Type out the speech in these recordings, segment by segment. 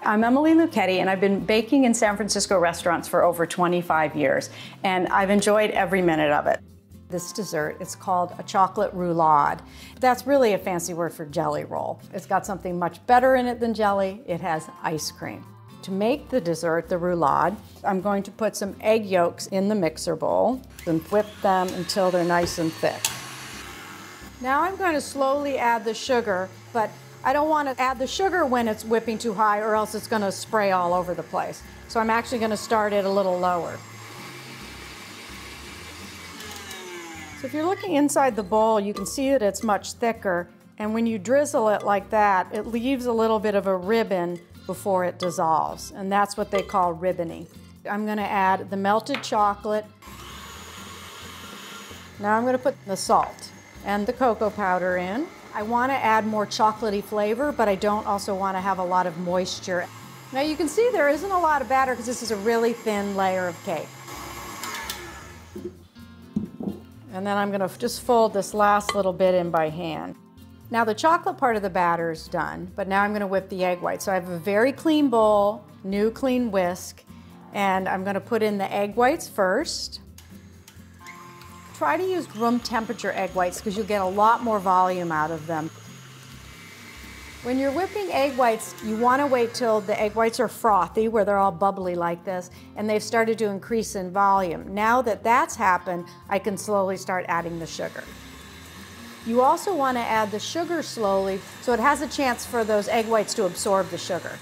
I'm Emily Luchetti, and I've been baking in San Francisco restaurants for over 25 years, and I've enjoyed every minute of it. This dessert is called a chocolate roulade. That's really a fancy word for jelly roll. It's got something much better in it than jelly. It has ice cream. To make the dessert, the roulade, I'm going to put some egg yolks in the mixer bowl and whip them until they're nice and thick. Now I'm going to slowly add the sugar, but I don't want to add the sugar when it's whipping too high or else it's going to spray all over the place. So I'm actually going to start it a little lower. So if you're looking inside the bowl, you can see that it's much thicker, and when you drizzle it like that, it leaves a little bit of a ribbon before it dissolves, and that's what they call ribboning. I'm going to add the melted chocolate. Now I'm going to put the salt and the cocoa powder in. I want to add more chocolatey flavor, but I don't also want to have a lot of moisture. Now you can see there isn't a lot of batter because this is a really thin layer of cake. And then I'm going to just fold this last little bit in by hand. Now the chocolate part of the batter is done, but now I'm going to whip the egg whites. So I have a very clean bowl, new clean whisk, and I'm going to put in the egg whites first. Try to use room temperature egg whites because you'll get a lot more volume out of them. When you're whipping egg whites, you want to wait till the egg whites are frothy, where they're all bubbly like this, and they've started to increase in volume. Now that that's happened, I can slowly start adding the sugar. You also want to add the sugar slowly so it has a chance for those egg whites to absorb the sugar.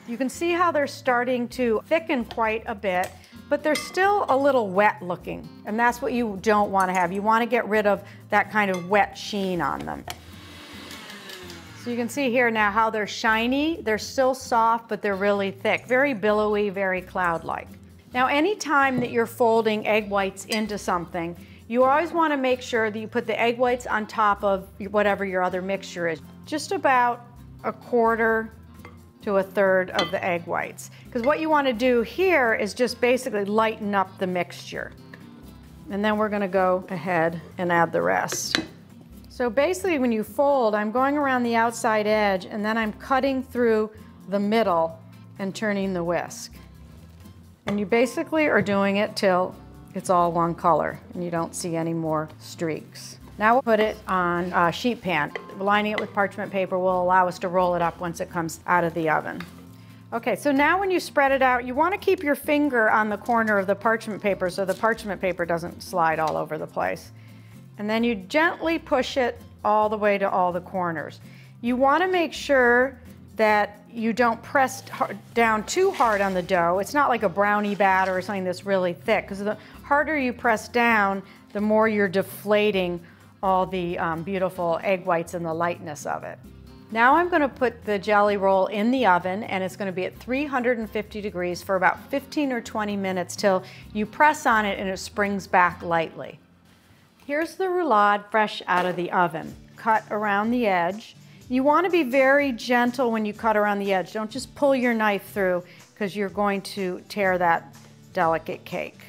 You can see how they're starting to thicken quite a bit, but they're still a little wet looking, and that's what you don't want to have. You want to get rid of that kind of wet sheen on them. So you can see here now how they're shiny. They're still soft, but they're really thick, very billowy, very cloud-like. Now anytime that you're folding egg whites into something, you always want to make sure that you put the egg whites on top of whatever your other mixture is. Just about 1/4 to 1/3 of the egg whites. Because what you want to do here is just basically lighten up the mixture. And then we're going to go ahead and add the rest. So basically when you fold, I'm going around the outside edge and then I'm cutting through the middle and turning the whisk. And you basically are doing it till it's all one color and you don't see any more streaks. Now we'll put it on a sheet pan. Lining it with parchment paper will allow us to roll it up once it comes out of the oven. Okay, so now when you spread it out, you want to keep your finger on the corner of the parchment paper so the parchment paper doesn't slide all over the place. And then you gently push it all the way to all the corners. You want to make sure that you don't press down too hard on the dough. It's not like a brownie batter or something that's really thick, because the harder you press down, the more you're deflating all the beautiful egg whites and the lightness of it. Now I'm going to put the jelly roll in the oven, and it's going to be at 350 degrees for about 15 or 20 minutes till you press on it and it springs back lightly. Here's the roulade fresh out of the oven. Cut around the edge. You want to be very gentle when you cut around the edge. Don't just pull your knife through because you're going to tear that delicate cake.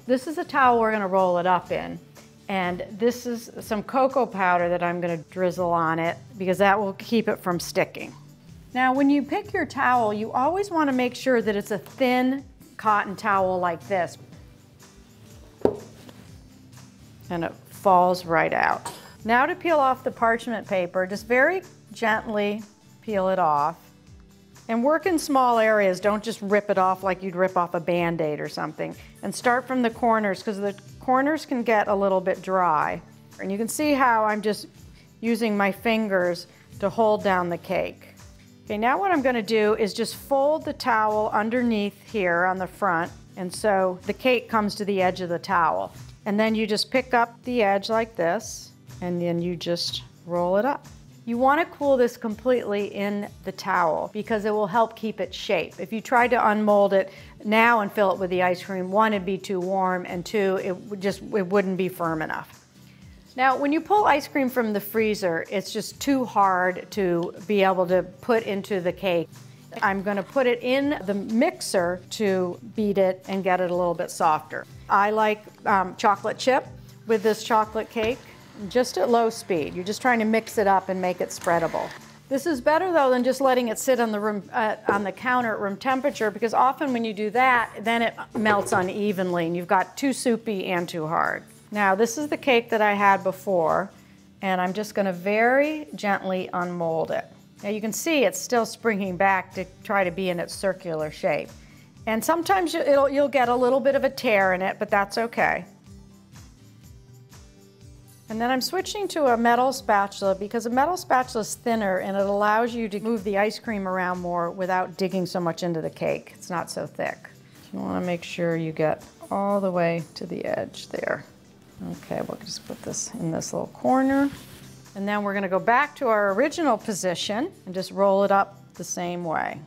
This is a towel we're going to roll it up in. And this is some cocoa powder that I'm going to drizzle on it because that will keep it from sticking. Now when you pick your towel, you always want to make sure that it's a thin cotton towel like this. And it falls right out. Now to peel off the parchment paper, just very gently peel it off. And work in small areas, don't just rip it off like you'd rip off a Band-Aid or something. And start from the corners, because the corners can get a little bit dry. And you can see how I'm just using my fingers to hold down the cake. Okay, now what I'm going to do is just fold the towel underneath here on the front, and so the cake comes to the edge of the towel. And then you just pick up the edge like this, and then you just roll it up. You want to cool this completely in the towel because it will help keep its shape. If you try to unmold it now and fill it with the ice cream, one, it'd be too warm, and two, it wouldn't be firm enough. Now, when you pull ice cream from the freezer, it's just too hard to be able to put into the cake. I'm going to put it in the mixer to beat it and get it a little bit softer. I like chocolate chip with this chocolate cake. Just at low speed. You're just trying to mix it up and make it spreadable. This is better though than just letting it sit on the counter at room temperature, because often when you do that, then it melts unevenly and you've got too soupy and too hard. Now this is the cake that I had before, and I'm just gonna very gently unmold it. Now you can see it's still springing back to try to be in its circular shape. And sometimes you'll get a little bit of a tear in it, but that's okay. And then I'm switching to a metal spatula because a metal spatula is thinner and it allows you to move the ice cream around more without digging so much into the cake. It's not so thick. You want to make sure you get all the way to the edge there. Okay, we'll just put this in this little corner. And then we're going to go back to our original position and just roll it up the same way.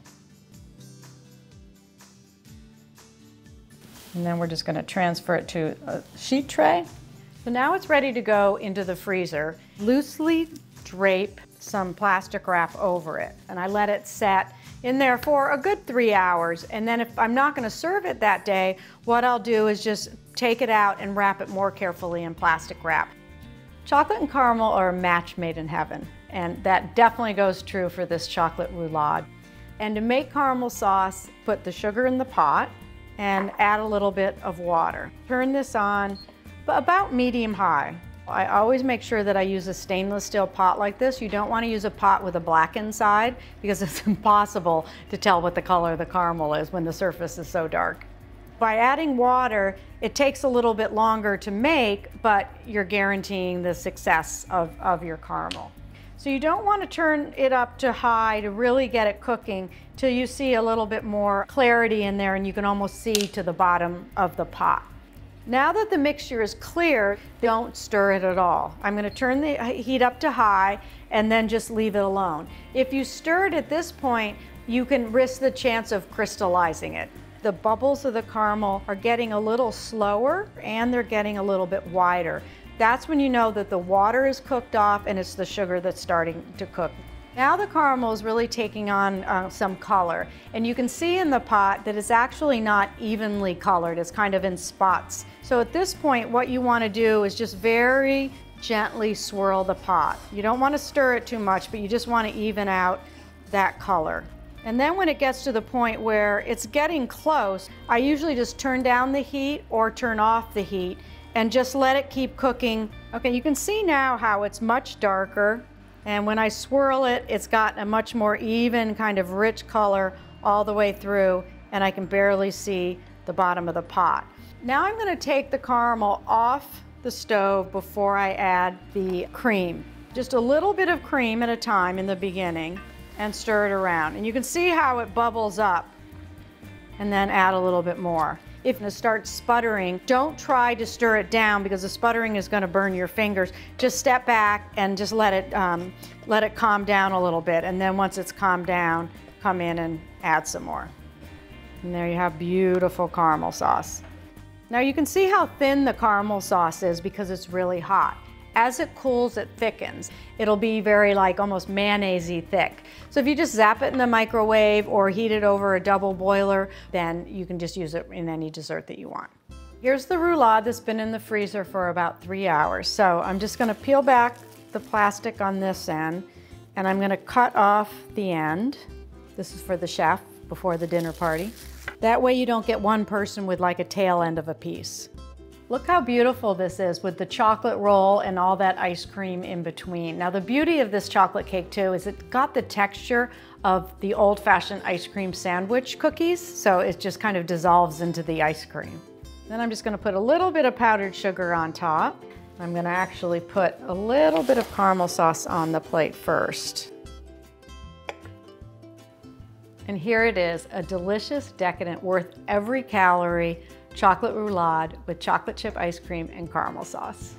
And then we're just going to transfer it to a sheet tray. So now it's ready to go into the freezer. Loosely drape some plastic wrap over it, and I let it set in there for a good 3 hours. And then if I'm not going to serve it that day, what I'll do is just take it out and wrap it more carefully in plastic wrap. Chocolate and caramel are a match made in heaven, and that definitely goes true for this chocolate roulade. And to make caramel sauce, put the sugar in the pot and add a little bit of water. Turn this on about medium-high. I always make sure that I use a stainless steel pot like this. You don't want to use a pot with a black inside because it's impossible to tell what the color of the caramel is when the surface is so dark. By adding water, it takes a little bit longer to make, but you're guaranteeing the success of your caramel. So you don't want to turn it up to high to really get it cooking till you see a little bit more clarity in there and you can almost see to the bottom of the pot. Now that the mixture is clear, don't stir it at all. I'm going to turn the heat up to high and then just leave it alone. If you stir it at this point, you can risk the chance of crystallizing it. The bubbles of the caramel are getting a little slower and they're getting a little bit wider. That's when you know that the water is cooked off and it's the sugar that's starting to cook. Now the caramel is really taking on some color, and you can see in the pot that it's actually not evenly colored. It's kind of in spots. So at this point, what you want to do is just very gently swirl the pot. You don't want to stir it too much, but you just want to even out that color. And then when it gets to the point where it's getting close, I usually just turn down the heat or turn off the heat and just let it keep cooking. Okay, you can see now how it's much darker. And when I swirl it, it's got a much more even kind of rich color all the way through, and I can barely see the bottom of the pot. Now I'm going to take the caramel off the stove before I add the cream. Just a little bit of cream at a time in the beginning and stir it around. And you can see how it bubbles up, and then add a little bit more. If it starts sputtering, don't try to stir it down because the sputtering is going to burn your fingers. Just step back and just let it calm down a little bit. And then once it's calmed down, come in and add some more. And there you have beautiful caramel sauce. Now you can see how thin the caramel sauce is because it's really hot. As it cools, it thickens. It'll be very like almost mayonnaise-y thick. So if you just zap it in the microwave or heat it over a double boiler, then you can just use it in any dessert that you want. Here's the roulade that's been in the freezer for about 3 hours. So I'm just gonna peel back the plastic on this end, and I'm gonna cut off the end. This is for the chef before the dinner party. That way you don't get one person with like a tail end of a piece. Look how beautiful this is with the chocolate roll and all that ice cream in between. Now the beauty of this chocolate cake too is it got the texture of the old-fashioned ice cream sandwich cookies, so it just kind of dissolves into the ice cream. Then I'm just gonna put a little bit of powdered sugar on top. I'm gonna actually put a little bit of caramel sauce on the plate first. And here it is, a delicious, decadent, worth every calorie chocolate roulade with chocolate chip ice cream and caramel sauce.